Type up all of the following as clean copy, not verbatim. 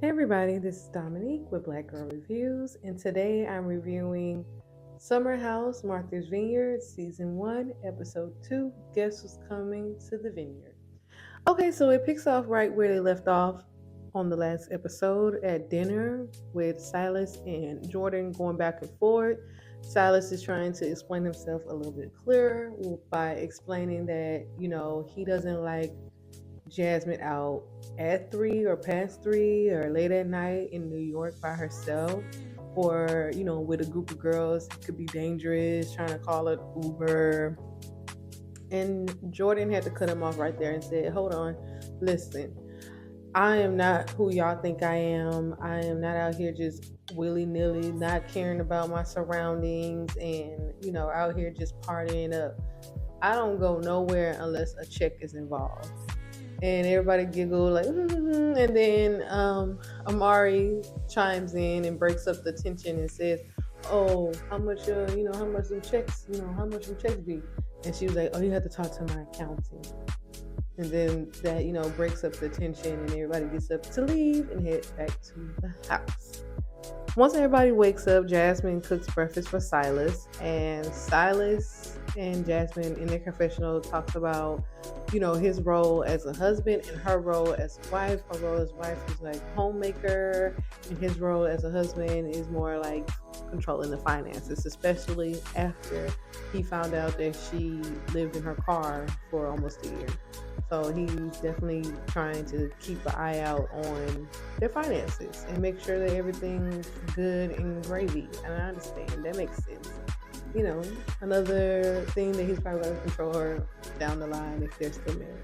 Hey everybody, this is Dominique with Black Girl Reviews, and today I'm reviewing Summer House Martha's Vineyard Season 1, Episode 2. Guess who's coming to the vineyard? Okay, so it picks off right where they left off on the last episode at dinner with Silas and Jordan going back and forth. Silas is trying to explain himself a little bit clearer by explaining that, he doesn't like Jasmine out at 3 or past 3 or late at night in New York by herself or, with a group of girls. It could be dangerous, trying to call it Uber. And Jordan had to cut him off right there and said, hold on, listen, I am not who y'all think I am. I am not out here just willy nilly, not caring about my surroundings and, out here just partying up. I don't go nowhere unless a check is involved, and everybody giggled like, and then Amari chimes in and breaks up the tension and says, "Oh, how much, how much them checks, how much them checks be?" And she was like, "Oh, you have to talk to my accountant." And then that, breaks up the tension, and everybody gets up to leave and head back to the house. Once everybody wakes up, Jasmine cooks breakfast for Silas, and Silas and Jasmine in their confessional talks about, his role as a husband and her role as a wife. Her role as wife is like homemaker, and his role as a husband is more like controlling the finances, especially after he found out that she lived in her car for almost a year. So he's definitely trying to keep an eye out on their finances and make sure that everything's good and gravy. And I understand that makes sense. Another thing that he's probably going to control her down the line if they're still married.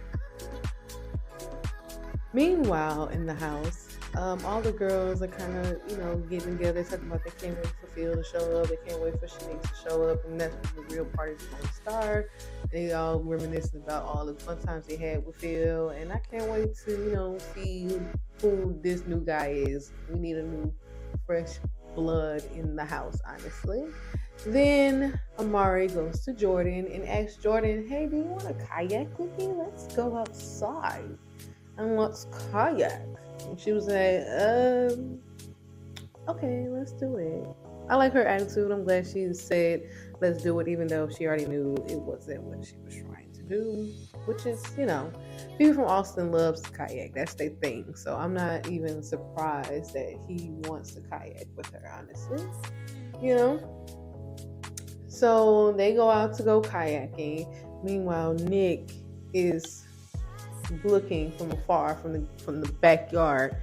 Meanwhile, in the house, all the girls are kind of, getting together, talking about they can't wait for Phil to show up. They can't wait for Shanice to show up, and that's when the real party's going to start. They all reminiscing about all the fun times they had with Phil, and I can't wait to, see who this new guy is. We need a new, fresh blood in the house, honestly. Then Amari goes to Jordan and asks Jordan, "Hey, do you want to kayak with me? Let's go outside and let's kayak." And she was like, okay, let's do it. I like her attitude. I'm glad she said, let's do it, even though she already knew it wasn't what she was trying to do, which is, people from Austin loves to kayak. That's their thing. So I'm not even surprised that he wants to kayak with her, honestly. You know? So they go out to go kayaking. Meanwhile, Nick is looking from afar from the backyard.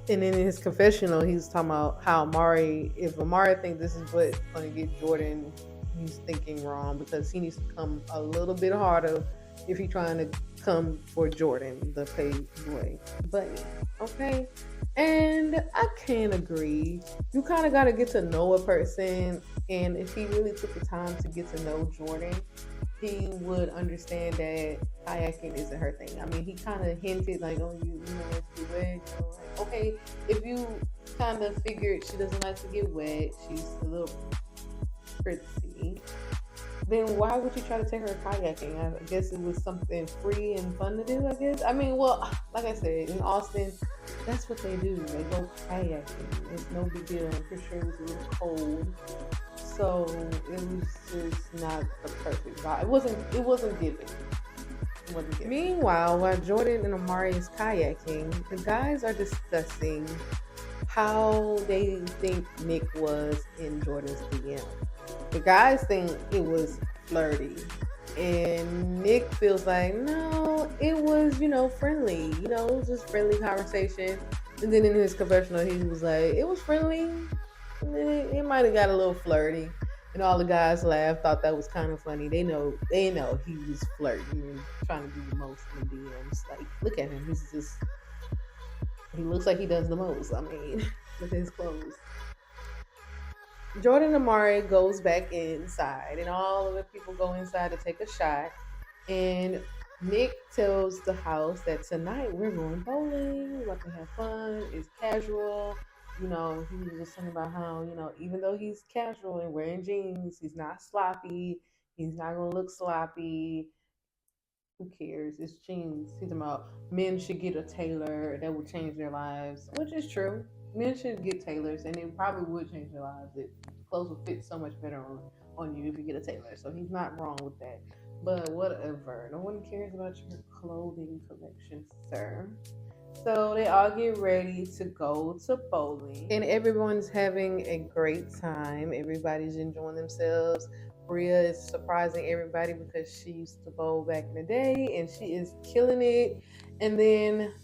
And in his confessional, he's talking about how if Amari thinks this is what's going to get Jordan, he's thinking wrong because he needs to come a little bit harder if he's trying to come for Jordan, the playboy bunny. Okay? And I can agree. You kind of got to get to know a person. And if he really took the time to get to know Jordan, he would understand that kayaking isn't her thing. I mean, he kind of hinted like, "Oh, you know, like to get wet." Like, okay, if you kind of figured she doesn't like to get wet, she's a little prissy, then why would you try to take her kayaking? I guess it was something free and fun to do. I guess. I mean, well, like I said, in Austin, that's what they do. They go kayaking. It's no big deal. I'm pretty sure it was a little cold, so it was just not the perfect vibe. It wasn't giving. It wasn't giving. Meanwhile, while Jordan and Amari is kayaking, the guys are discussing how they think Nick was in Jordan's DM. The guys think it was flirty. And Nick feels like, no, it was, friendly. It was just friendly conversation. And then in his confessional, he was like, it was friendly. And then it might have got a little flirty. And all the guys laughed, thought that was kind of funny. They know he was flirting and trying to do the most in the DMs. Like, look at him. He looks like he does the most. I mean, with his clothes. Jordan Amari goes back inside, and all of the people go inside to take a shot. And Nick tells the house that tonight we're going bowling, we're about to have fun, it's casual. He was just talking about how, even though he's casual and wearing jeans, he's not sloppy, he's not gonna look sloppy. Who cares? It's jeans. He's talking about men should get a tailor that will change their lives, which is true. Men should get tailors, and it probably would change their lives. It clothes will fit so much better on you if you get a tailor. So he's not wrong with that. But whatever. No one cares about your clothing collection, sir. So they all get ready to go to bowling, and everyone's having a great time. Everybody's enjoying themselves. Bria is surprising everybody because she used to bowl back in the day, and she is killing it. And then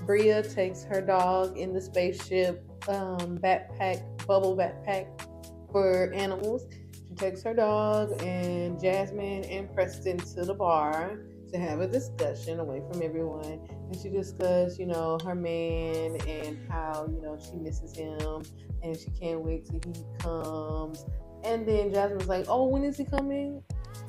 Bria takes her dog in the spaceship backpack, bubble backpack for animals. She takes her dog and Jasmine and Preston to the bar to have a discussion away from everyone. And she discussed, her man and how, she misses him and she can't wait till he comes. And then Jasmine was like, oh, when is he coming?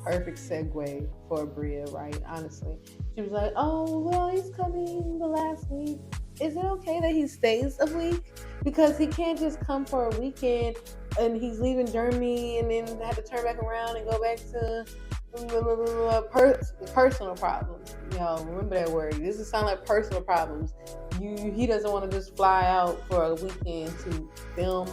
Perfect segue for Bria, right? Honestly. She was like, oh, well, he's coming the last week. Is it okay that he stays a week? Because he can't just come for a weekend and he's leaving Germany and then have to turn back around and go back to personal problems. Remember that word. This is sound like personal problems. He doesn't want to just fly out for a weekend to film.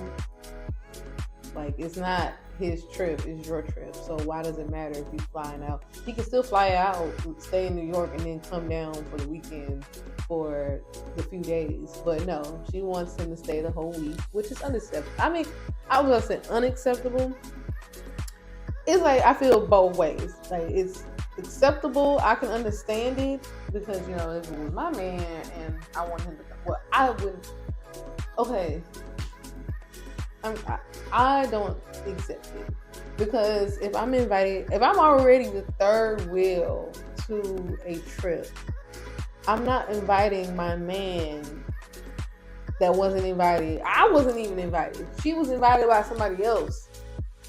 Like, it's not his trip, it's your trip. So why does it matter if he's flying out? He can still fly out, stay in New York, and then come down for the weekend for the few days. But no, she wants him to stay the whole week, which is unacceptable. I mean, I was gonna say unacceptable. It's like, I feel both ways. Like, it's acceptable. I can understand it because, if it was my man and I want him to, well, I wouldn't. Okay. I don't accept it because if I'm already the third wheel to a trip, I'm not inviting my man that wasn't invited. I wasn't even invited. She was invited by somebody else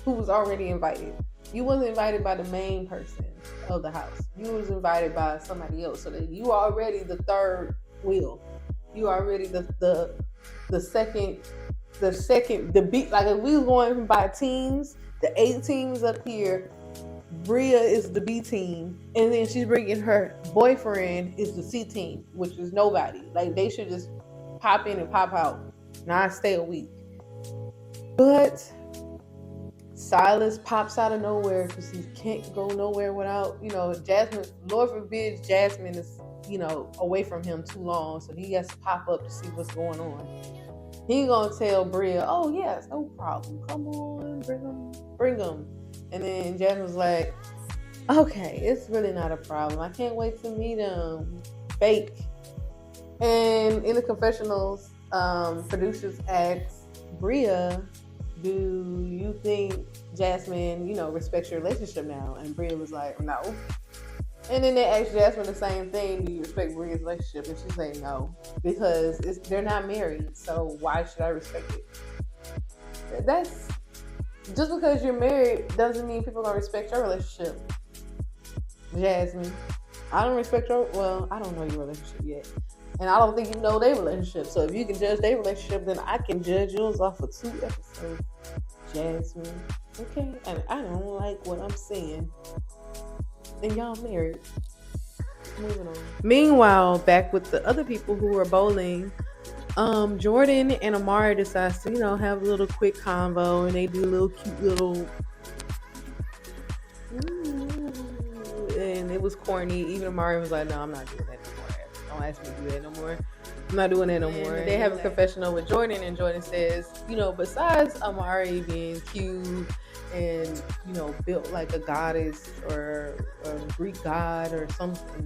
who was already invited. You wasn't invited by the main person of the house. You was invited by somebody else. So that you are already the third wheel. You are already the second. Like if we was going by teams, the A teams up here, Bria is the B team, and then she's bringing her boyfriend is the C team, which is nobody. Like, they should just pop in and pop out, not stay a week. But Silas pops out of nowhere because he can't go nowhere without, Jasmine. Lord forbid Jasmine is, away from him too long, so he has to pop up to see what's going on. He gonna tell Bria, oh yes, no problem. Come on, bring him. And then Jasmine was like, okay, it's really not a problem. I can't wait to meet him. Fake. And in the confessionals, producers asked Bria, do you think Jasmine, respects your relationship now? And Bria was like, no. And then they asked Jasmine the same thing, do you respect Bria's relationship? And she's saying no, because they're not married, so why should I respect it? That's just because you're married doesn't mean people are gonna respect your relationship. Jasmine, I don't know your relationship yet. And I don't think you know their relationship. So if you can judge their relationship, then I can judge yours off of 2 episodes. Jasmine. Okay, and I don't like what I'm seeing. And y'all married. Moving on. Meanwhile, back with the other people who were bowling, Jordan and Amir decides to, have a little quick convo, and they do a little cute little, and it was corny. Even Amir was like, no, I'm not doing that no more. Don't ask me to do that no more. I'm not doing that no more. They have a confessional with Jordan, and Jordan says, besides Amari being cute and, built like a goddess or a Greek god or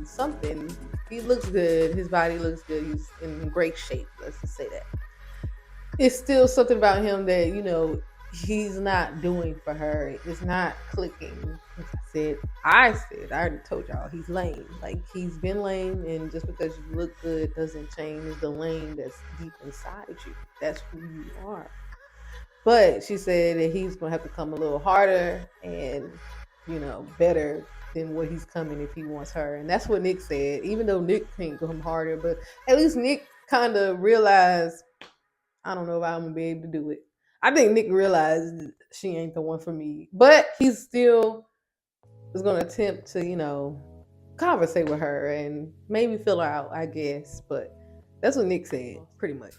something, he looks good. His body looks good. He's in great shape. Let's just say that. It's still something about him that, he's not doing for her. It's not clicking. I already told y'all, he's lame. Like, he's been lame, and just because you look good doesn't change the lame that's deep inside you. That's who you are. But she said that he's going to have to come a little harder and, better than what he's coming if he wants her. And that's what Nick said, even though Nick can't come harder. But at least Nick kind of realized, I don't know if I'm going to be able to do it. I think Nick realized she ain't the one for me. But he still is going to attempt to, conversate with her and maybe fill her out, I guess. But that's what Nick said, pretty much.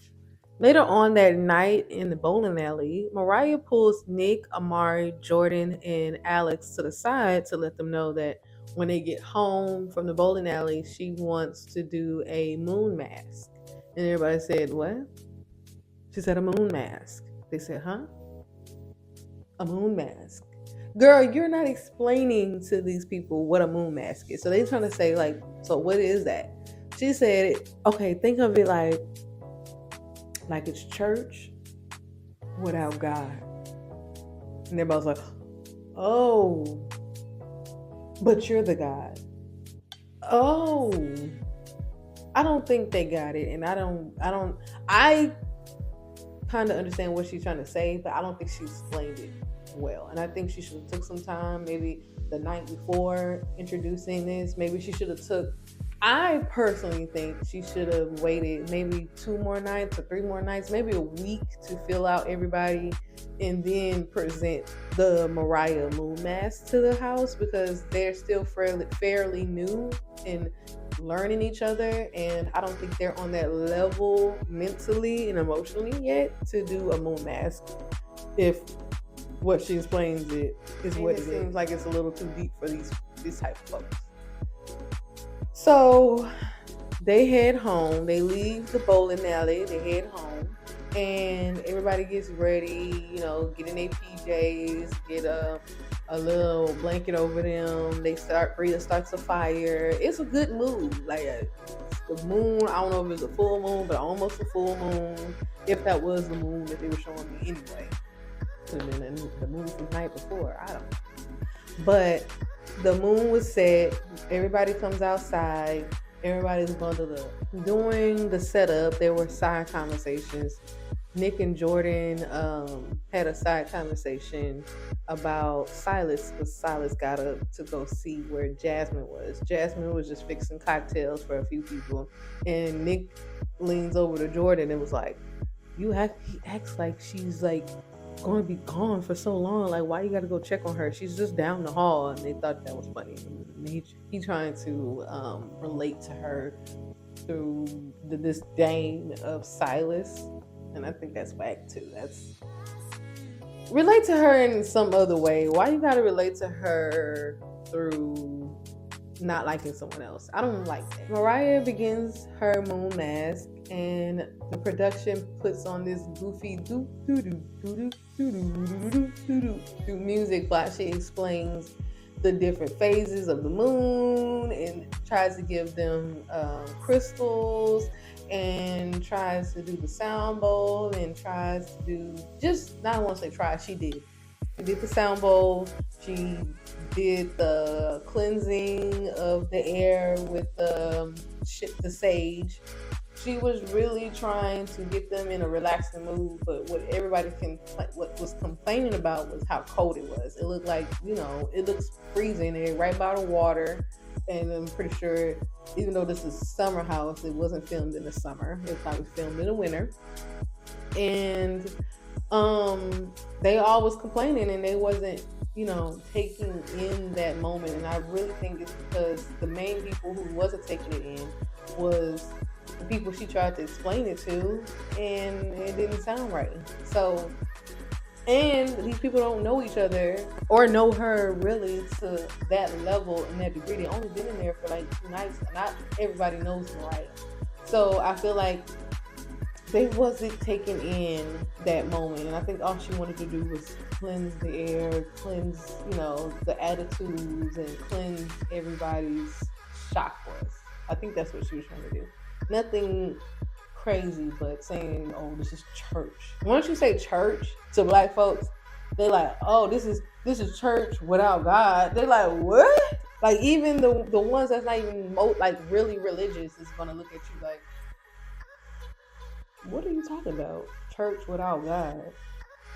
Later on that night in the bowling alley, Mariah pulls Nick, Amari, Jordan, and Alex to the side to let them know that when they get home from the bowling alley, she wants to do a moon mask. And everybody said, "What?" She said, "A moon mask." They said, "Huh? A moon mask?" Girl, you're not explaining to these people what a moon mask is. So they're trying to say, like, so what is that? She said, okay, think of it like it's church without God. And everybody's like, oh, but you're the God. Oh, I don't think they got it. And I kind of understand what she's trying to say, but I don't think she explained it well. And I think she should have took some time, maybe the night before introducing this. Maybe she should have took, I personally think she should have waited maybe 2 more nights or 3 more nights, maybe a week to fill out everybody and then present the Mariah moon mask to the house, because they're still fairly new in learning each other, and I don't think they're on that level mentally and emotionally yet to do a moon mask. If what she explains it is what it seems like, it's a little too deep for these type of folks. So they head home. They leave the bowling alley. They head home, and everybody gets ready. Get in their PJs, get a little blanket over them. Bria starts a fire. It's a good mood. Like the moon, I don't know if it's a full moon, but almost a full moon. If that was the moon that they were showing me anyway. Could have been the moon from the night before. I don't know. But the moon was set. Everybody comes outside. Everybody's bundled up. During the setup, there were side conversations. Nick and Jordan had a side conversation about Silas, because Silas got up to go see where Jasmine was. Jasmine was just fixing cocktails for a few people. And Nick leans over to Jordan and was like, he acts like she's like going to be gone for so long. Like, why you got to go check on her? She's just down the hall. And they thought that was funny. And he trying to relate to her through the disdain of Silas. And I think that's whack too. Relate to her in some other way. Why you gotta relate to her through not liking someone else? I don't like that. Mariah begins her moon mask, and the production puts on this goofy music while she explains the different phases of the moon and tries to give them crystals, and tries to do the sound bowl, and tries to do I don't want to say try, she did the sound bowl. She did the cleansing of the air with the sage. She was really trying to get them in a relaxing mood, but what was complaining about was how cold it was. It looked like, it looks freezing. They're right by the water, and I'm pretty sure, even though this is Summer House, it wasn't filmed in the summer. It was probably filmed in the winter. And they all was complaining, and they wasn't, taking in that moment. And I really think it's because the main people who wasn't taking it in was the people she tried to explain it to, and it didn't sound right. So, and these people don't know each other or know her really to that level and that degree. They only been in there for like 2 nights. Not everybody knows Mariah. So I feel like they wasn't taking in that moment. And I think all she wanted to do was cleanse the air, cleanse, the attitudes, and cleanse everybody's chakras. I think that's what she was trying to do. Nothing crazy, but saying, oh, this is church. Once you say church to Black folks, they like, oh, this is church without God. They like, what? Like, even the ones that's not even really religious is gonna look at you like, what are you talking about? Church without God.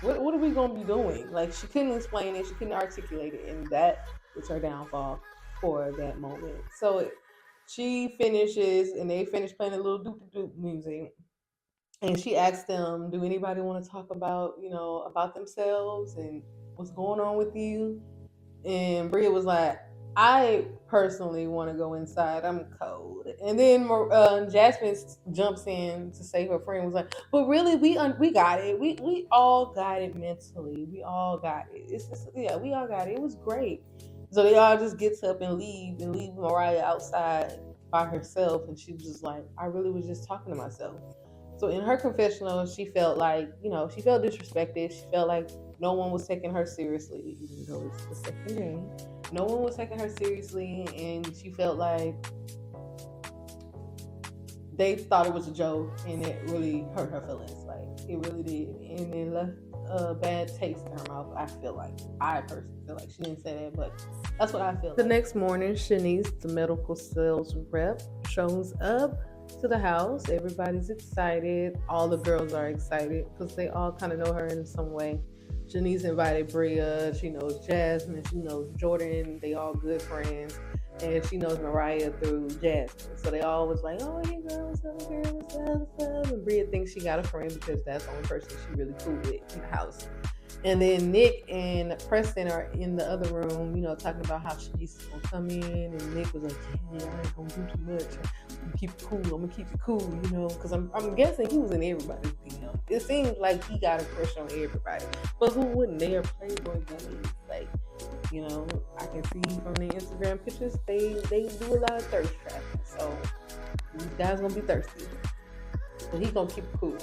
What are we gonna be doing? Like, she couldn't explain it, she couldn't articulate it, and that was her downfall for that moment. So she finishes, and they finish playing a little doop music. And she asked them, do anybody want to talk about, about themselves and what's going on with you? And Bria was like, I personally want to go inside. I'm cold. And then Jasmine jumps in to say her friend was like, "But really, we got it. We all got it mentally. We all got it. It's just, yeah, we all got it. It was great." So they all just gets up and leave Mariah outside by herself, and she was just like, "I really was just talking to myself." So in her confessional, she felt like, she felt disrespected. She felt like no one was taking her seriously, even though it's the second day. No one was taking her seriously, and she felt like they thought it was a joke, and it really hurt her feelings. Like, it really did, and it left a bad taste in her mouth. I personally feel like she didn't say that, but that's what I feel. The next morning, Shanice, the medical sales rep, shows up to the house. Everybody's excited. All the girls are excited because they all kind of know her in some way. Shanice invited Bria. She knows Jasmine. She knows Jordan. They all good friends. And she knows Mariah through Jasmine. So they all was like, "Oh, hey girl, what's up, girl? What's up? What's up?" And Bria thinks she got a friend because that's the only person she really cool with in the house. And then Nick and Preston are in the other room, talking about how she's gonna come in. And Nick was like, "Yeah, I ain't gonna do too much. I'm gonna keep it cool. I'm gonna keep it cool, because I'm guessing he was in everybody's DM. It seems like he got a crush on everybody, but who wouldn't? They are Playboy bunnies, like. I can see from the Instagram pictures they do a lot of thirst trapping. So these guys gonna be thirsty. But he gonna keep it cool.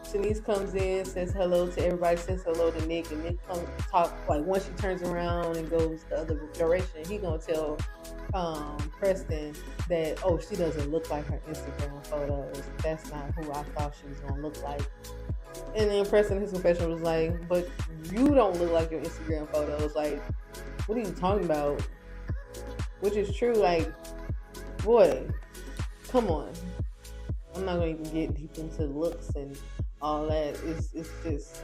Shanice comes in, says hello to everybody, says hello to Nick, and Nick comes talk like once she turns around and goes the other direction, he gonna tell Preston that she doesn't look like her Instagram photos. That's not who I thought she was gonna look like. And then Preston, his confession was like, "But you don't look like your Instagram photos. Like, what are you talking about?" Which is true. Like, boy, come on. I'm not going to even get deep into looks and all that. It's just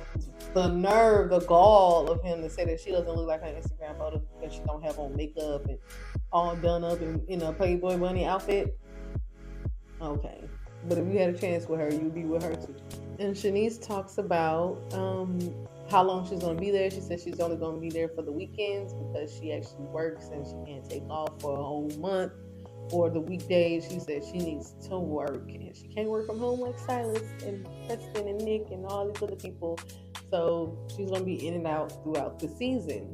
the nerve, the gall of him to say that she doesn't look like her Instagram photos because she don't have on makeup and all done up in a Playboy bunny outfit. Okay. But if you had a chance with her, you'd be with her too. And Shanice talks about how long she's going to be there. She said she's only going to be there for the weekends because she actually works and she can't take off for a whole month. Or the weekdays, she said she needs to work and she can't work from home like Silas and Preston and Nick and all these other people. So she's going to be in and out throughout the season.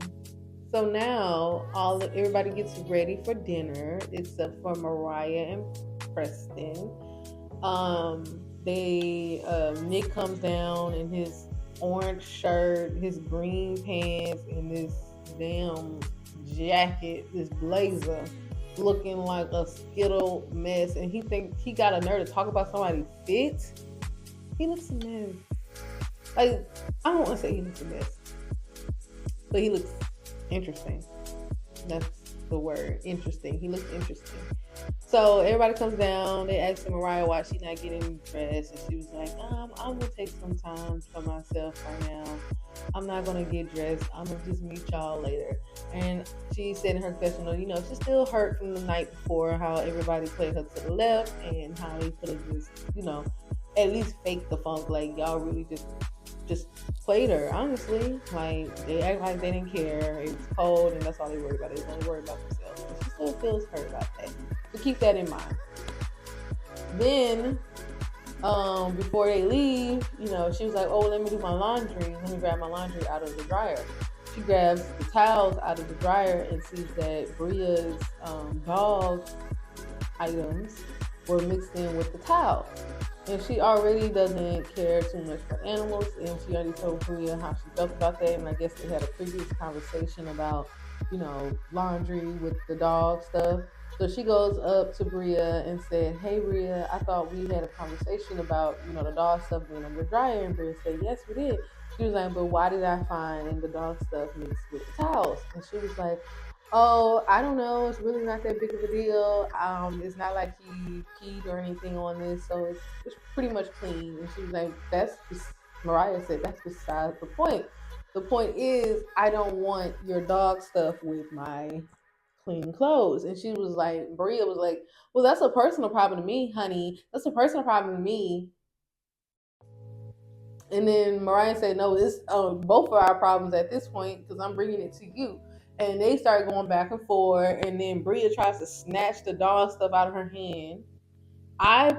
So now everybody gets ready for dinner except for Mariah and Preston. Nick comes down in his orange shirt, his green pants, and this damn jacket, this blazer, looking like a Skittle mess. And he thinks he got a nerve to talk about somebody's fit. He looks a mess. Like, I don't want to say he looks a mess, but he looks interesting. That's the word, interesting. He looks interesting. So everybody comes down. They ask Mariah why she's not getting dressed, and she was like, "I'm gonna take some time for myself right now. I'm not gonna get dressed. I'm gonna just meet y'all later." And she said in her confessional, she's still hurt from the night before, how everybody played her to the left, and how they could have just, at least faked the funk. Like, y'all really just played her, honestly. Like, they act like they didn't care. It was cold, and that's all they worried about. They only worried about themselves. But she still feels hurt about that. So keep that in mind. Then, before they leave, she was like, "Oh, let me do my laundry. Let me grab my laundry out of the dryer." She grabs the towels out of the dryer and sees that Bria's dog items were mixed in with the towel. And she already doesn't care too much for animals, and she already told Bria how she felt about that. And I guess they had a previous conversation about, laundry with the dog stuff. So she goes up to Bria and said, "Hey Bria, I thought we had a conversation about, the dog stuff being in the dryer." And Bria said, "Yes, we did." She was like, "But why did I find the dog stuff mixed with the towels?" And she was like, "Oh, I don't know. It's really not that big of a deal. It's not like he peed or anything on this, so it's pretty much clean." And she was like, Mariah said, "That's besides the point. The point is, I don't want your dog stuff with my clean clothes." And she was like, Bria was like, "Well, that's a personal problem to me, honey. That's a personal problem to me." And then Mariah said, "No, it's both of our problems at this point because I'm bringing it to you." And they start going back and forth, and then Bria tries to snatch the dog stuff out of her hand. I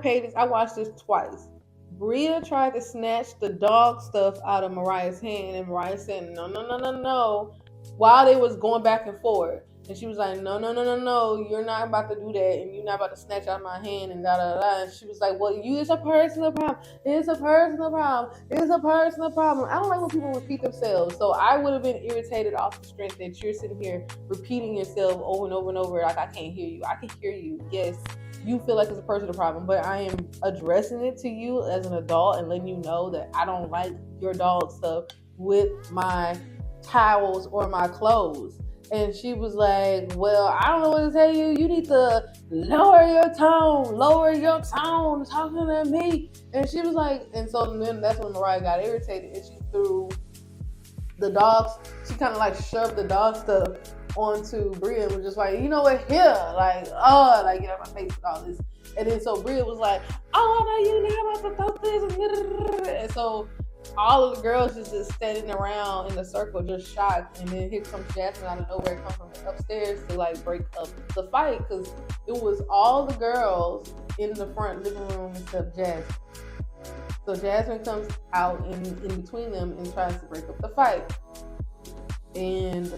watched this twice. Bria tried to snatch the dog stuff out of Mariah's hand, and Mariah said, "No, no, no, no, no," while they was going back and forth. And she was like, "No, no, no, no, no, you're not about to do that, and you're not about to snatch out my hand," and da da da. And she was like, "Well, it's a personal problem. It's a personal problem. It's a personal problem." I don't like when people repeat themselves. So I would have been irritated off the strength that you're sitting here repeating yourself over and over and over, like I can't hear you. I can hear you. Yes, you feel like it's a personal problem, but I am addressing it to you as an adult and letting you know that I don't like your dog stuff with my towels or my clothes. And she was like, "Well, I don't know what to tell you. You need to lower your tone, talking to me." And she was like, and so then that's when Mariah got irritated and she threw the dogs. She kind of like shoved the dog stuff onto Bria and was just like, "You know what, here," like, oh, like, get out my face with all this. And then so Bria was like, "Oh no, you not about to throw this," and so all of the girls is just standing around in a circle, just shocked. And then here comes Jasmine out of nowhere, come from upstairs to like break up the fight, because it was all the girls in the front living room except Jasmine. So Jasmine comes out in between them and tries to break up the fight. And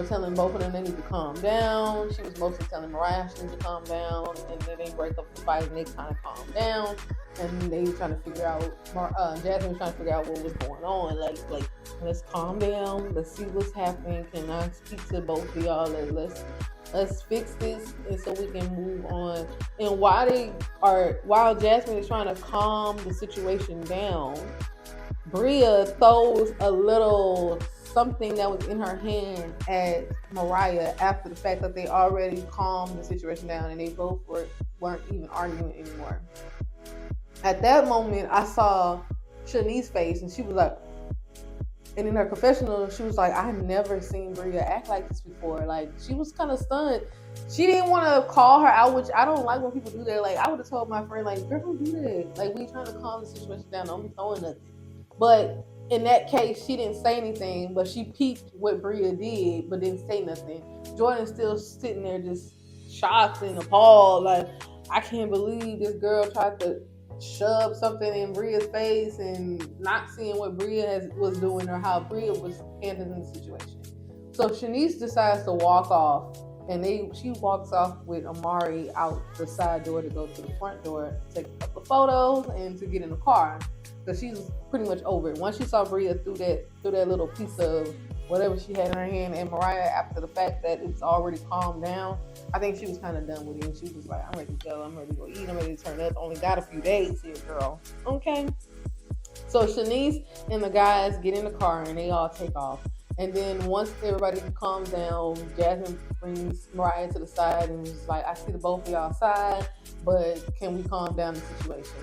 telling both of them they need to calm down. She was mostly telling Mariah she needs to calm down, and then they break up the fight and they kind of calm down. And they were trying to figure out, Jasmine was trying to figure out what was going on. Like, let's calm down. Let's see what's happening. Can I speak to both of y'all? Let's fix this, and so we can move on. And while Jasmine is trying to calm the situation down, Bria throws a little something that was in her hand at Mariah after the fact that they already calmed the situation down and they both weren't even arguing anymore. At that moment, I saw Shanice's face, and she was like, and in her confessional, she was like, "I never seen Bria act like this before." Like, she was kind of stunned. She didn't want to call her out, which I don't like when people do that. Like, I would have told my friend, like, "Girl, don't do that. Like, we trying to calm the situation down. Don't be throwing nothing." But in that case, she didn't say anything, but she peeped what Bria did, but didn't say nothing. Jordan's still sitting there just shocked and appalled. Like, I can't believe this girl tried to shove something in Bria's face and not seeing what Bria was doing or how Bria was handling the situation. So Shanice decides to walk off, and she walks off with Amari out the side door to go to the front door, take a couple of photos, and to get in the car. So she's pretty much over it. Once she saw Bria through that little piece of whatever she had in her hand, and Mariah, after the fact that it's already calmed down, I think she was kind of done with it. And she was like, "I'm ready to go. I'm ready to go eat. I'm ready to turn up. Only got a few days here, girl." Okay. So Shanice and the guys get in the car and they all take off. And then once everybody calms down, Jasmine brings Mariah to the side and is like, "I see the both of y'all side, but can we calm down the situation?"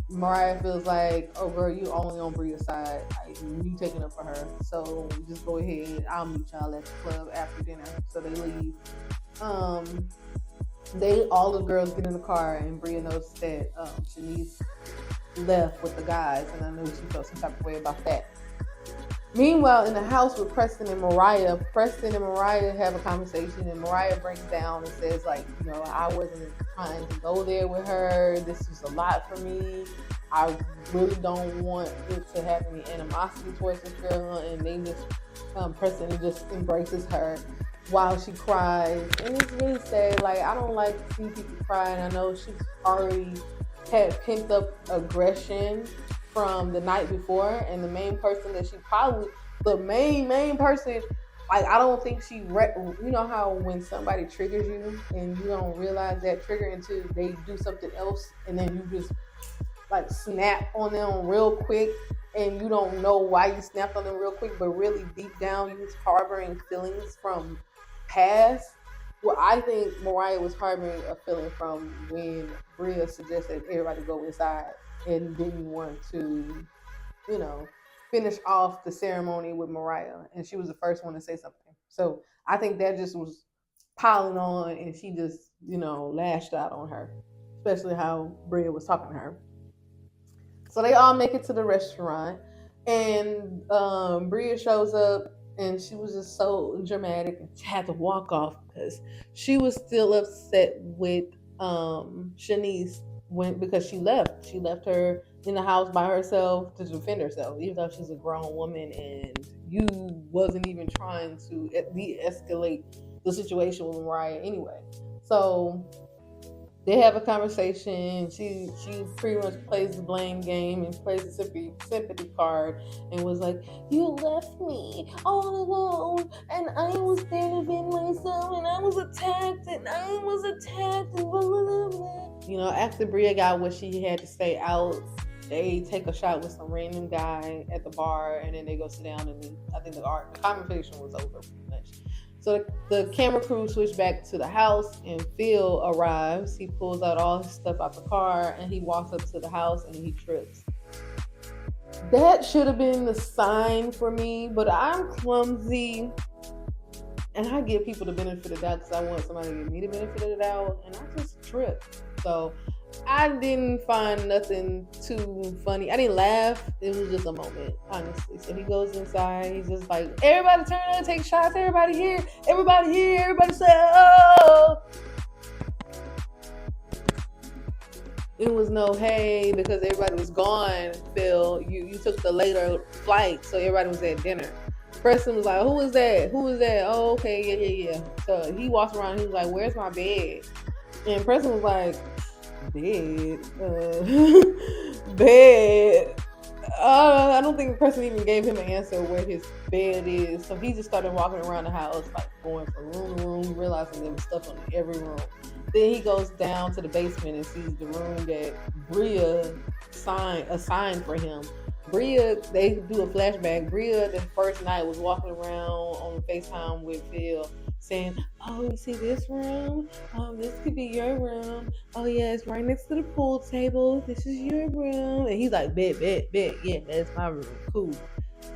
Mariah feels like, "Oh girl, you only on Bria's side. You taking up for her. So just go ahead. I'll meet y'all at the club after dinner." So they leave. All the girls get in the car, and Bria noticed that Shanice left with the guys, and I knew she felt some type of way about that. Meanwhile, in the house with Preston and Mariah have a conversation, and Mariah breaks down and says, like, "I wasn't trying to go there with her. This was a lot for me. I really don't want it to have any animosity towards this girl." And they just, Preston just embraces her while she cries. And it's really sad. Like, I don't like to see people cry, and I know she's already had pent up aggression from the night before, and the main person, like, I don't think she, you know how when somebody triggers you and you don't realize that trigger until they do something else, and then you just like snap on them real quick, and you don't know why you snapped on them real quick, but really deep down you was harboring feelings from past. Well, I think Mariah was harboring a feeling from when Bria suggested everybody go inside and didn't want to, finish off the ceremony with Mariah. And she was the first one to say something. So I think that just was piling on, and she just, lashed out on her, especially how Bria was talking to her. So they all make it to the restaurant, and Bria shows up and she was just so dramatic and had to walk off because she was still upset with Shanice when because she left her in the house by herself to defend herself, even though she's a grown woman and you wasn't even trying to de-escalate the situation with Mariah anyway. So they have a conversation. She pretty much plays the blame game and plays the sympathy card and was like, "You left me all alone, and I was there to defend myself, and I was attacked, and blah blah blah blah." After Bria got what she had to say out, they take a shot with some random guy at the bar, and then they go sit down, and then I think the conversation was over pretty much. So the camera crew switched back to the house, and Phil arrives. He pulls out all his stuff out the car, and he walks up to the house, and he trips. That should have been the sign for me, but I'm clumsy, and I give people the benefit of the doubt because I want somebody to give me the benefit of the doubt, and I just tripped. So I didn't find nothing too funny. I didn't laugh. It was just a moment, honestly. So he goes inside. He's just like, "Everybody turn around, take shots. Everybody here. Everybody say, oh." It was no hey because everybody was gone. Phil, you took the later flight, so everybody was at dinner. Preston was like, "Who is that? Who is that?" "Oh, okay, yeah." So he walks around. And he was like, "Where's my bed?" And Preston was like, "Bed, bed." I don't think the person even gave him an answer where his bed is. So he just started walking around the house, like going from room to room, realizing there was stuff in every room. Then he goes down to the basement and sees the room that Bria assigned for him. Bria, they do a flashback. Bria, the first night, was walking around on FaceTime with Phil, saying, "Oh, you see this room? This could be your room. Oh yeah, it's right next to the pool table. This is your room." And he's like, "Bet, yeah, that's my room. Cool."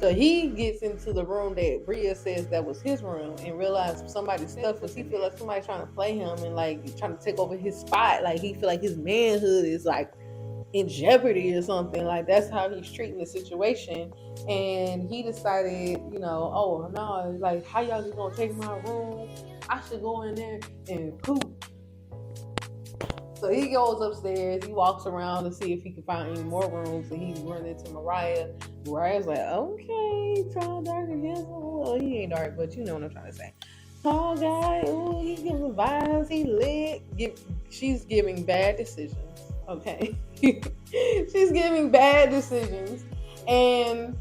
So he gets into the room that Bria says that was his room and realizes somebody's stuff was he feel like somebody trying to play him and like trying to take over his spot. Like he feel like his manhood is like in jeopardy or something. Like that's how he's treating the situation. And he decided, oh no, like how y'all just gonna take my room? I should go in there and poop. So he goes upstairs, he walks around to see if he can find any more rooms, and he runs into Mariah. Mariah's like, "Okay, tall, dark, and handsome." Well, he ain't dark, but you know what I'm trying to say. Tall guy, ooh, he giving vibes, he lit. She's giving bad decisions, okay? She's giving bad decisions. And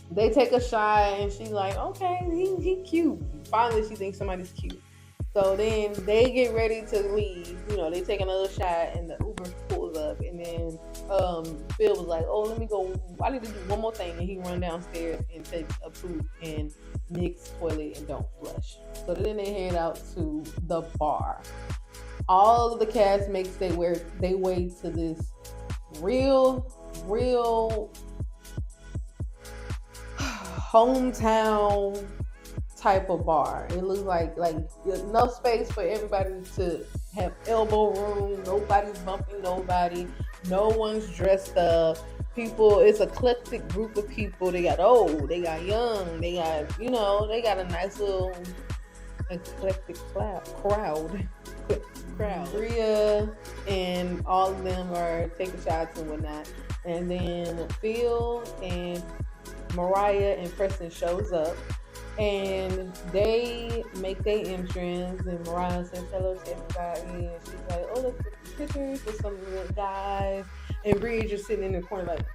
they take a shot, and she's like, "Okay, he cute." Finally, she thinks somebody's cute. So then they get ready to leave. They take another shot, and the Uber pulls up, and then Phil was like, "Oh, let me go. I need to do one more thing," and he run downstairs and takes a poop and Nick's toilet and don't flush. So then they head out to the bar. All of the castmates they way to this real hometown type of bar. It looks like enough space for everybody to have elbow room. Nobody's bumping nobody. No one's dressed up. People, it's an eclectic group of people. They got old, they got young, they got they got a nice little eclectic crowd. Bria and all of them are taking shots and whatnot. And then Phil and Mariah and Preston shows up, and they make their entrance, and Mariah says hello to everybody, and she's like, "Oh, let's take some pictures with some of the guys." And Bria just sitting in the corner like,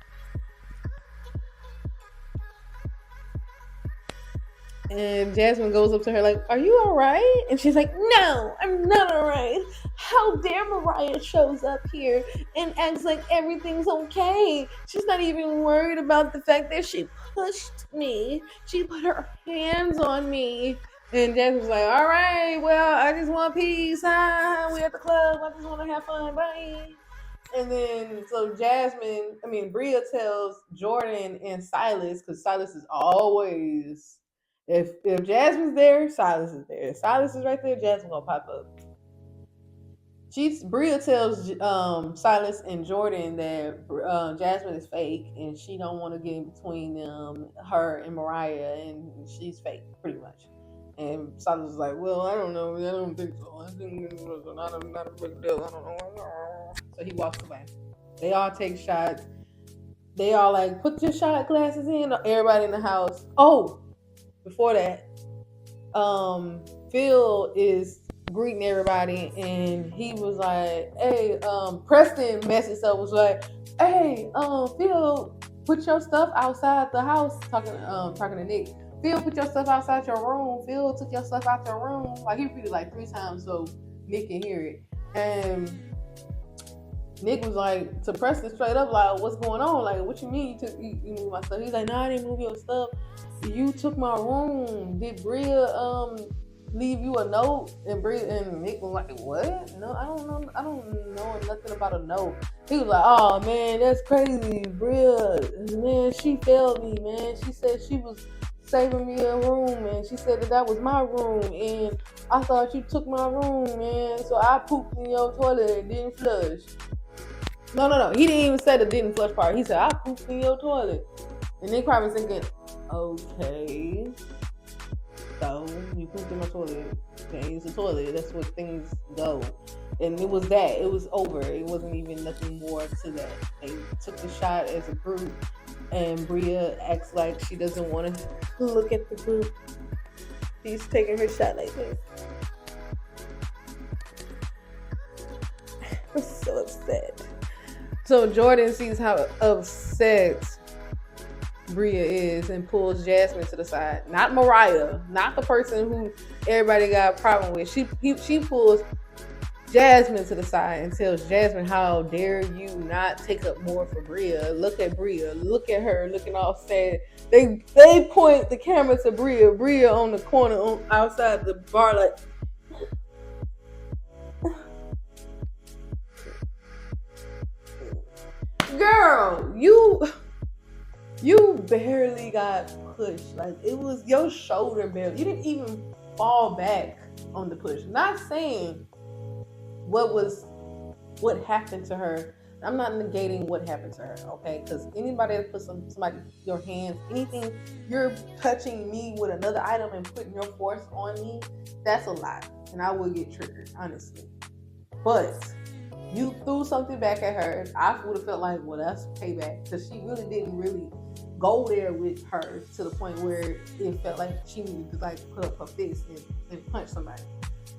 and Jasmine goes up to her like, "Are you alright?" And she's like, "No, I'm not alright. How dare Mariah shows up here and acts like everything's okay. She's not even worried about the fact that she pushed me. She put her hands on me." And Jasmine's like, "Alright, well, I just want peace. Hi, we at the club. I just want to have fun. Bye." And then, so Bria tells Jordan and Silas, because Silas is always, if Jasmine's there, Silas is there. If Silas is right there, Jasmine gonna pop up. Bria tells Silas and Jordan that Jasmine is fake and she don't want to get in between her and Mariah, and she's fake pretty much. And Silas is like, well, I don't know, I don't think so. I think it's not a big deal. I don't know. So he walks away. They all take shots. They all like put your shot glasses in. Everybody in the house. Oh, before that, Phil is greeting everybody, and he was like, "Hey, Preston messed up. Was like, hey, Phil, put your stuff outside the house." Talking to Nick. Phil, put your stuff outside your room. Phil took your stuff out your room. Like he repeated like 3 times so Nick can hear it. And Nick was like to Preston straight up, like, "What's going on? Like, what you mean you moved my stuff?" He's like, "No, I didn't move your stuff. You took my room. Did Bria leave you a note?" And Nick was like, "What? No, I don't know. I don't know nothing about a note." He was like, "Oh man, that's crazy. Bria, man, she failed me, man. She said she was saving me a room, and she said that was my room, and I thought you took my room, man. So I pooped in your toilet and didn't flush." No. He didn't even say the didn't flush part. He said, "I pooped in your toilet." And Nick probably thinking, okay, so you pooped in my toilet. Okay, use the toilet. That's where things go. And it was that. It was over. It wasn't even nothing more to that. They took the shot as a group, and Bria acts like she doesn't want to look at the group. She's taking her shot like this. I'm so upset. So Jordan sees how upset Bria is and pulls Jasmine to the side. Not Mariah, not the person who everybody got a problem with. She pulls Jasmine to the side and tells Jasmine, "How dare you not take up more for Bria? Look at Bria. Look at her looking all sad." They point the camera to Bria. Bria on the corner outside the bar like, "Girl, you barely got pushed. Like it was your shoulder barely. You didn't even fall back on the push." Not saying what happened to her. I'm not negating what happened to her, okay? Because anybody that puts somebody your hands, anything, you're touching me with another item and putting your force on me, that's a lot, and I will get triggered, honestly. But you threw something back at her. I would have felt like, well, that's payback, because she really didn't really go there with her to the point where it felt like she needed to like put up her fist and punch somebody.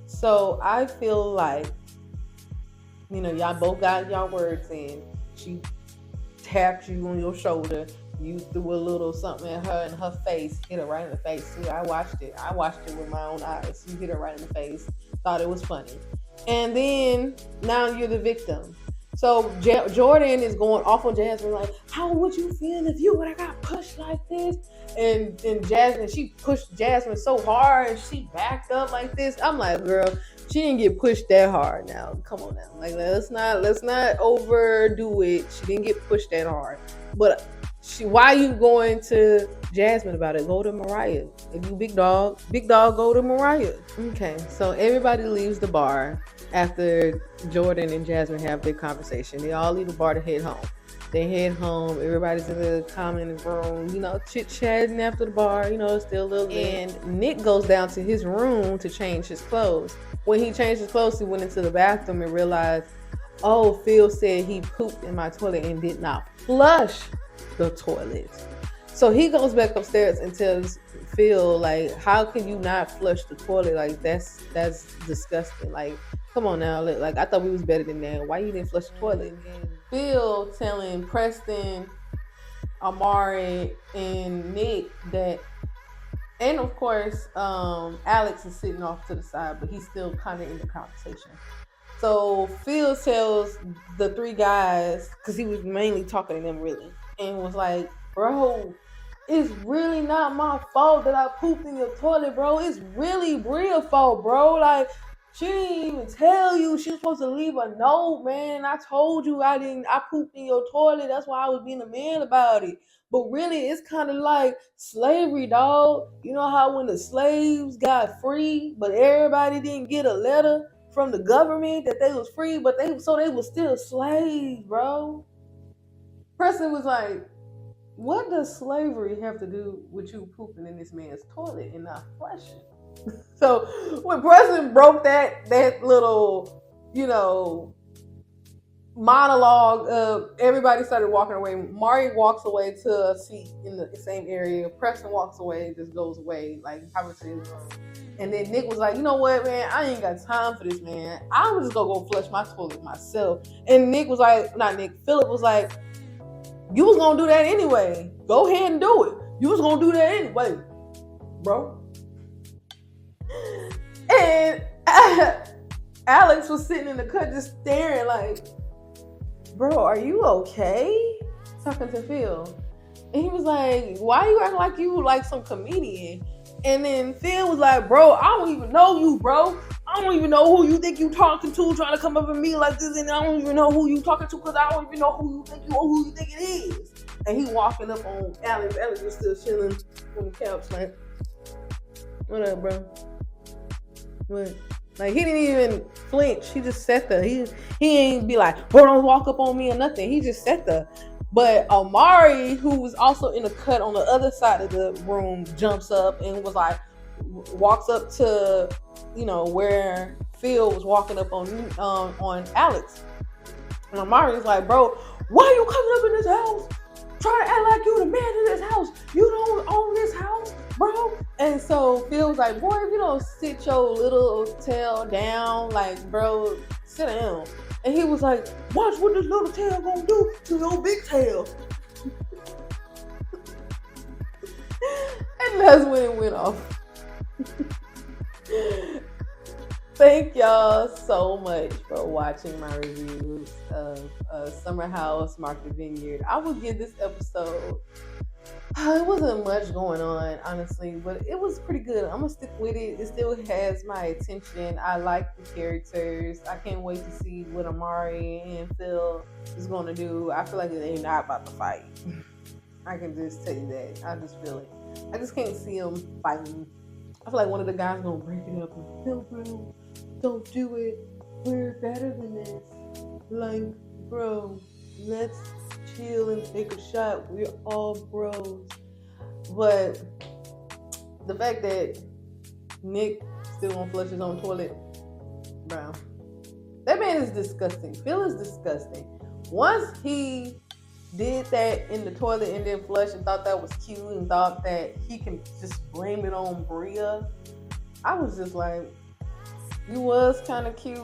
So I feel like, y'all both got y'all words in. She tapped you on your shoulder. You threw a little something at her in her face, hit her right in the face. See, I watched it with my own eyes. You hit her right in the face. Thought it was funny. And then now you're the victim. So Jordan is going off on Jasmine like, "How would you feel if you would have got pushed like this?" And Jasmine, she pushed Jasmine so hard and she backed up like this. I'm like, girl, she didn't get pushed that hard. Now, come on now, like let's not overdo it. She didn't get pushed that hard. But why you going to Jasmine about it? Go to Mariah. If you big dog, go to Mariah. Okay, so everybody leaves the bar after Jordan and Jasmine have their conversation. They all leave the bar to head home. They head home. Everybody's in the common room, chit-chatting after the bar, still a little bit. And Nick goes down to his room to change his clothes. When he changed his clothes, he went into the bathroom and realized, oh, Phil said he pooped in my toilet and did not flush the toilet. So he goes back upstairs and tells Phil, like, how can you not flush the toilet? Like, that's disgusting. Like, come on now. Like, I thought we was better than that. Why you didn't flush the toilet? And Phil telling Preston, Amari, and Nick that, and of course, Alex is sitting off to the side, but he's still kind of in the conversation. So Phil tells the 3 guys, because he was mainly talking to them really, and was like, bro, it's really not my fault that I pooped in your toilet, bro. It's really Bria's fault, bro. Like, she didn't even tell you. She was supposed to leave a note, man. I told you I pooped in your toilet. That's why I was being a man about it. But really, it's kind of like slavery, dog. You know how when the slaves got free, but everybody didn't get a letter from the government that they was free, but they was still slaves, bro. Preston was like, what does slavery have to do with you pooping in this man's toilet and not flushing? So when Preston broke that little, monologue of everybody started walking away. Mari walks away to a seat in the same area. Preston walks away, just goes away, like probably to his room. And then Nick was like, you know what, man, I ain't got time for this, man. I'm just gonna go flush my toilet myself. And Nick was like, not Nick, Philip was like, you was gonna do that anyway. Go ahead and do it. You was gonna do that anyway, bro. And Alex was sitting in the cut just staring like, bro, are you okay? Talking to Phil. And he was like, why you acting like you like some comedian? And then Phil was like, bro, I don't even know you, bro. I don't even know who you think you talking to, trying to come up at me like this, and I don't even know who you talking to because I don't even know who you think it is. And he walking up on Alex. Alex was still chilling on the couch like, what up, bro? What? Like, he didn't even flinch. He just sat there. He ain't be like, bro, don't walk up on me or nothing. He just sat there. But Amari, who was also in the cut on the other side of the room, jumps up and was like, walks up to, where Phil was walking up on Alex. And Amari was like, bro, why are you coming up in this house? Trying to act like you the man in this house. You don't own this house, bro. And so Phil was like, boy, if you don't sit your little tail down, like, bro, sit down. And he was like, watch what this little tail gonna do to your big tail. And that's when it went off. Thank y'all so much for watching my reviews of Summer House Market Vineyard. I will give this episode, it wasn't much going on, honestly, but it was pretty good. I'm going to stick with it. It still has my attention. I like the characters. I can't wait to see what Amari and Phil is going to do. I feel like they're not about to fight. I can just tell you that. I just feel it. I just can't see them fighting. I feel like one of the guys going to break it up. No, bro, don't do it. We're better than this. Like, bro, let's chill and take a shot. We're all bros. But the fact that Nick still won't flush his own toilet, bro, that man is disgusting. Phil is disgusting. Once he did that in the toilet and then flush and thought that was cute and thought that he can just blame it on Bria, I was just like, you was kind of cute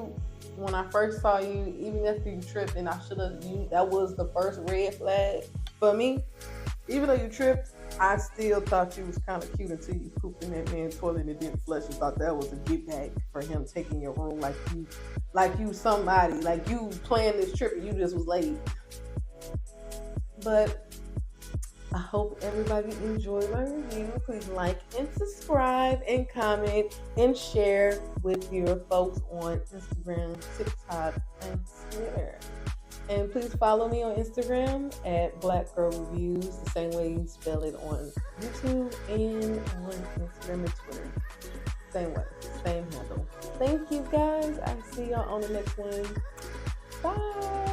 when I first saw you, even after you tripped, and that was the first red flag for me. Even though you tripped, I still thought you was kind of cute until you pooped in that man's toilet and didn't flush and thought that was a get back for him taking your room like you somebody, like you planned this trip and you just was late. But I hope everybody enjoyed my review. Please like and subscribe and comment and share with your folks on Instagram, TikTok, and Twitter. And please follow me on Instagram at Black Girl Reviews, the same way you spell it on YouTube and on Instagram and Twitter. Same way, same handle. Thank you guys. I'll see y'all on the next one. Bye.